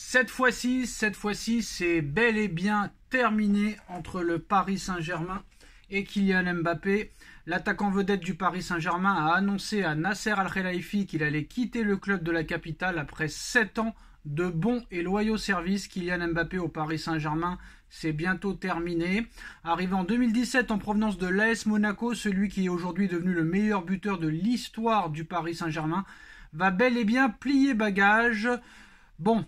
Cette fois-ci, c'est bel et bien terminé entre le Paris Saint-Germain et Kylian Mbappé. L'attaquant vedette du Paris Saint-Germain a annoncé à Nasser Al-Khelaifi qu'il allait quitter le club de la capitale après 7 ans de bons et loyaux services. Kylian Mbappé au Paris Saint-Germain, c'est bientôt terminé. Arrivé en 2017 en provenance de l'AS Monaco, celui qui est aujourd'hui devenu le meilleur buteur de l'histoire du Paris Saint-Germain va bel et bien plier bagage. Bon,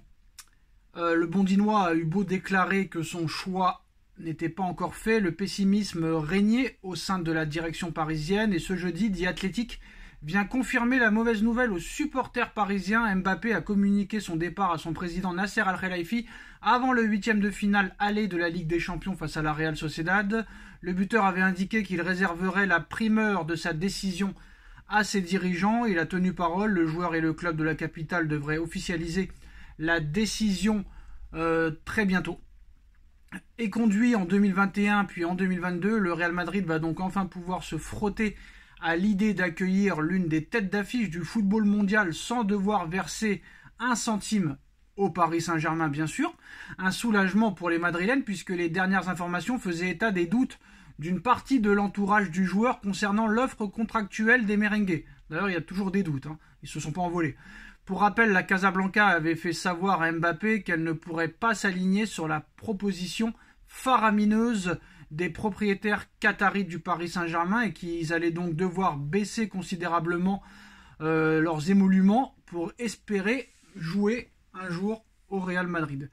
le Bondinois a eu beau déclarer que son choix n'était pas encore fait, le pessimisme régnait au sein de la direction parisienne et ce jeudi, The Athletic vient confirmer la mauvaise nouvelle aux supporters parisiens. Mbappé a communiqué son départ à son président Nasser Al-Khelaifi avant le 8e de finale aller de la Ligue des Champions face à la Real Sociedad. Le buteur avait indiqué qu'il réserverait la primeur de sa décision à ses dirigeants. Il a tenu parole, le joueur et le club de la capitale devraient officialiser la décision très bientôt. Et conduit en 2021 puis en 2022, le Real Madrid va donc enfin pouvoir se frotter à l'idée d'accueillir l'une des têtes d'affiche du football mondial sans devoir verser un centime au Paris Saint-Germain, bien sûr. Un soulagement pour les Madrilènes puisque les dernières informations faisaient état des doutes d'une partie de l'entourage du joueur concernant l'offre contractuelle des merengues. D'ailleurs, il y a toujours des doutes, ils ne se sont pas envolés. Pour rappel, la Casablanca avait fait savoir à Mbappé qu'elle ne pourrait pas s'aligner sur la proposition faramineuse des propriétaires qataris du Paris Saint-Germain et qu'ils allaient donc devoir baisser considérablement leurs émoluments pour espérer jouer un jour au Real Madrid.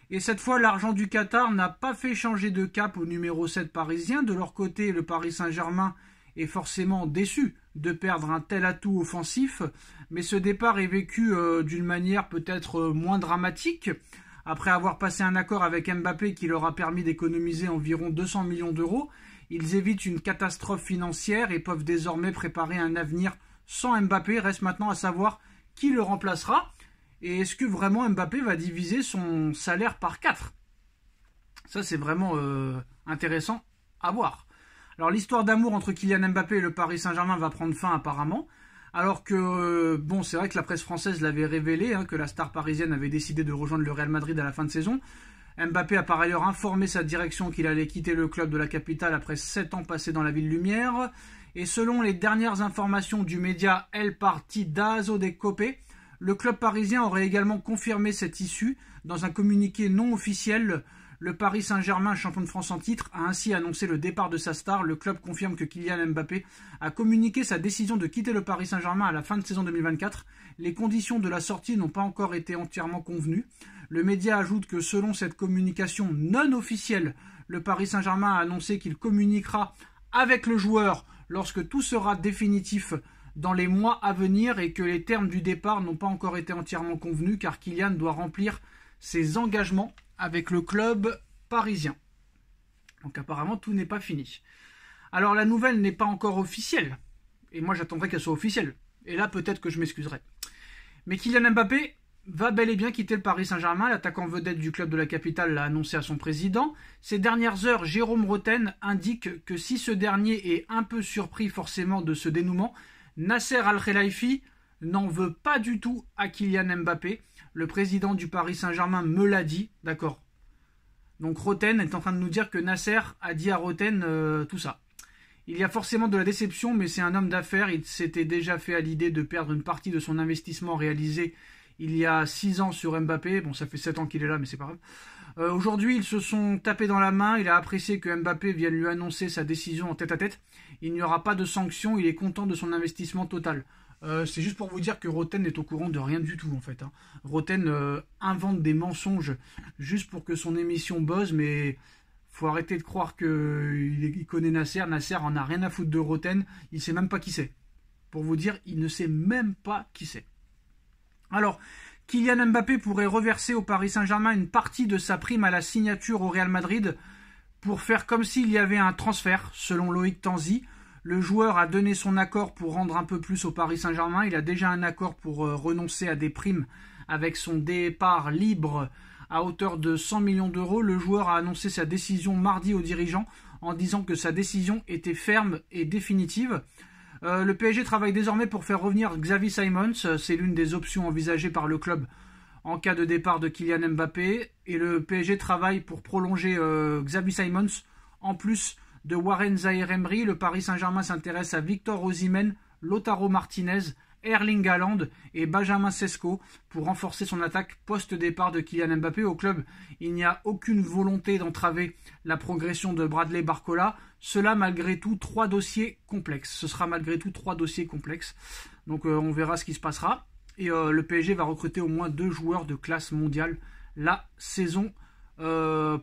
Et cette fois, l'argent du Qatar n'a pas fait changer de cap au numéro 7 parisien. De leur côté, le Paris Saint-Germain est forcément déçu de perdre un tel atout offensif, mais ce départ est vécu d'une manière peut-être moins dramatique. Après avoir passé un accord avec Mbappé qui leur a permis d'économiser environ 200 millions d'euros, ils évitent une catastrophe financière et peuvent désormais préparer un avenir sans Mbappé. Reste maintenant à savoir qui le remplacera et est-ce que vraiment Mbappé va diviser son salaire par 4. Ça c'est vraiment intéressant à voir. Alors l'histoire d'amour entre Kylian Mbappé et le Paris Saint-Germain va prendre fin apparemment, alors que, bon, c'est vrai que la presse française l'avait révélé, que la star parisienne avait décidé de rejoindre le Real Madrid à la fin de saison. Mbappé a par ailleurs informé sa direction qu'il allait quitter le club de la capitale après 7 ans passés dans la ville lumière. Et selon les dernières informations du média El Partidazo de Cope, le club parisien aurait également confirmé cette issue dans un communiqué non officiel. Le Paris Saint-Germain, champion de France en titre, a ainsi annoncé le départ de sa star. Le club confirme que Kylian Mbappé a communiqué sa décision de quitter le Paris Saint-Germain à la fin de saison 2024. Les conditions de la sortie n'ont pas encore été entièrement convenues. Le média ajoute que selon cette communication non officielle, le Paris Saint-Germain a annoncé qu'il communiquera avec le joueur lorsque tout sera définitif dans les mois à venir et que les termes du départ n'ont pas encore été entièrement convenus car Kylian doit remplir ses engagements avec le club parisien. Donc apparemment tout n'est pas fini. Alors la nouvelle n'est pas encore officielle. Et moi j'attendrai qu'elle soit officielle. Et là peut-être que je m'excuserai. Mais Kylian Mbappé va bel et bien quitter le Paris Saint-Germain. L'attaquant vedette du club de la capitale l'a annoncé à son président. Ces dernières heures, Jérôme Roten indique que si ce dernier est un peu surpris forcément de ce dénouement, Nasser Al-Khelaifi n'en veut pas du tout à Kylian Mbappé. Le président du Paris Saint-Germain me l'a dit, d'accord. Donc Roten est en train de nous dire que Nasser a dit à Roten tout ça. Il y a forcément de la déception, mais c'est un homme d'affaires. Il s'était déjà fait à l'idée de perdre une partie de son investissement réalisé il y a 6 ans sur Mbappé. Bon, ça fait 7 ans qu'il est là, mais c'est pas grave. Aujourd'hui, ils se sont tapés dans la main. Il a apprécié que Mbappé vienne lui annoncer sa décision en tête-à-tête. Il n'y aura pas de sanction. Il est content de son investissement total. C'est juste pour vous dire que Roten n'est au courant de rien du tout en fait. Roten invente des mensonges juste pour que son émission buzz, mais faut arrêter de croire qu'il connaît Nasser. Nasser en a rien à foutre de Roten, il sait même pas qui c'est. Pour vous dire, il ne sait même pas qui c'est. Alors, Kylian Mbappé pourrait reverser au Paris Saint-Germain une partie de sa prime à la signature au Real Madrid pour faire comme s'il y avait un transfert, selon Loïc Tanzi. Le joueur a donné son accord pour rendre un peu plus au Paris Saint-Germain. Il a déjà un accord pour renoncer à des primes avec son départ libre à hauteur de 100 millions d'euros. Le joueur a annoncé sa décision mardi aux dirigeants en disant que sa décision était ferme et définitive. Le PSG travaille désormais pour faire revenir Xavi Simons. C'est l'une des options envisagées par le club en cas de départ de Kylian Mbappé. Et le PSG travaille pour prolonger Xavi Simons. En plus de Warren Zaïre-Emery, le Paris Saint-Germain s'intéresse à Victor Osimhen, Lautaro Martinez, Erling Haaland et Benjamin Sesko pour renforcer son attaque post-départ de Kylian Mbappé. Au club, il n'y a aucune volonté d'entraver la progression de Bradley Barcola. Cela malgré tout 3 dossiers complexes. Ce sera malgré tout 3 dossiers complexes. Donc on verra ce qui se passera. Et le PSG va recruter au moins 2 joueurs de classe mondiale la saison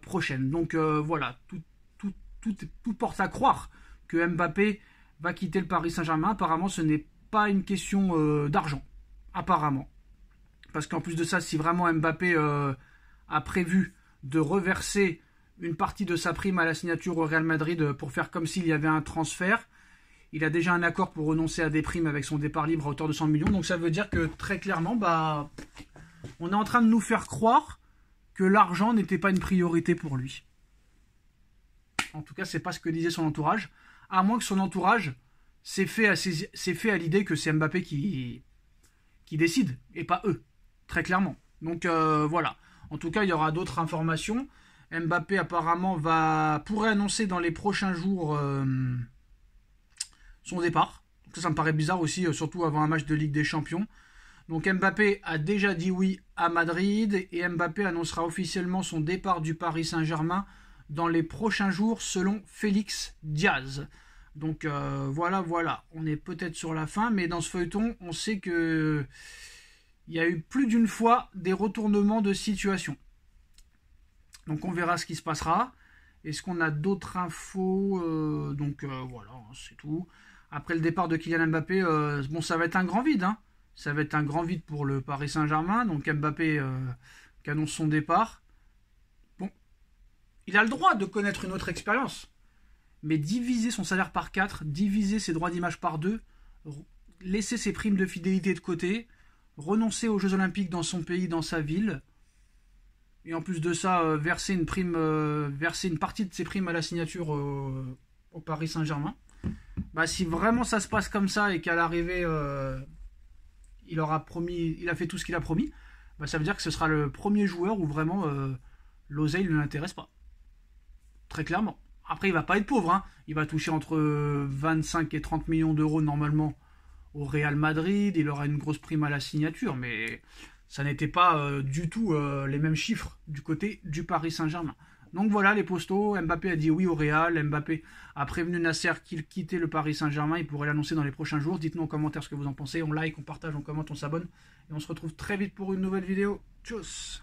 prochaine. Donc voilà, tout porte à croire que Mbappé va quitter le Paris Saint-Germain. Apparemment, ce n'est pas une question d'argent. Apparemment. Parce qu'en plus de ça, si vraiment Mbappé a prévu de reverser une partie de sa prime à la signature au Real Madrid pour faire comme s'il y avait un transfert, il a déjà un accord pour renoncer à des primes avec son départ libre à hauteur de 100 millions. Donc ça veut dire que très clairement, on est en train de nous faire croire que l'argent n'était pas une priorité pour lui. En tout cas, c'est pas ce que disait son entourage. À moins que son entourage s'est fait à l'idée que c'est Mbappé qui décide, et pas eux, très clairement. Donc voilà. En tout cas, il y aura d'autres informations. Mbappé apparemment pourrait annoncer dans les prochains jours son départ. Donc ça me paraît bizarre aussi, surtout avant un match de Ligue des Champions. Donc Mbappé a déjà dit oui à Madrid et Mbappé annoncera officiellement son départ du Paris Saint-Germain dans les prochains jours selon Félix Diaz. Donc voilà, on est peut-être sur la fin, mais dans ce feuilleton, on sait que il y a eu plus d'une fois des retournements de situation. Donc on verra ce qui se passera. Est-ce qu'on a d'autres infos voilà, c'est tout. Après le départ de Kylian Mbappé, ça va être un grand vide. Hein. Ça va être un grand vide pour le Paris Saint-Germain. Donc Mbappé qui annonce son départ. Bon, il a le droit de connaître une autre expérience. Mais diviser son salaire par 4, diviser ses droits d'image par 2, laisser ses primes de fidélité de côté, renoncer aux Jeux Olympiques dans son pays, dans sa ville, et en plus de ça, verser une partie de ses primes à la signature au Paris Saint-Germain. Si vraiment ça se passe comme ça et qu'à l'arrivée, il a fait tout ce qu'il a promis, ça veut dire que ce sera le premier joueur où vraiment l'oseille ne l'intéresse pas. Très clairement. Après, il va pas être pauvre. Hein. Il va toucher entre 25 et 30 millions d'euros normalement au Real Madrid. Il aura une grosse prime à la signature, mais ça n'était pas du tout les mêmes chiffres du côté du Paris Saint-Germain. Donc voilà les postos. Mbappé a dit oui au Real. Mbappé a prévenu Nasser qu'il quittait le Paris Saint-Germain. Il pourrait l'annoncer dans les prochains jours. Dites-nous en commentaire ce que vous en pensez. On like, on partage, on commente, on s'abonne. Et on se retrouve très vite pour une nouvelle vidéo. Tchuss!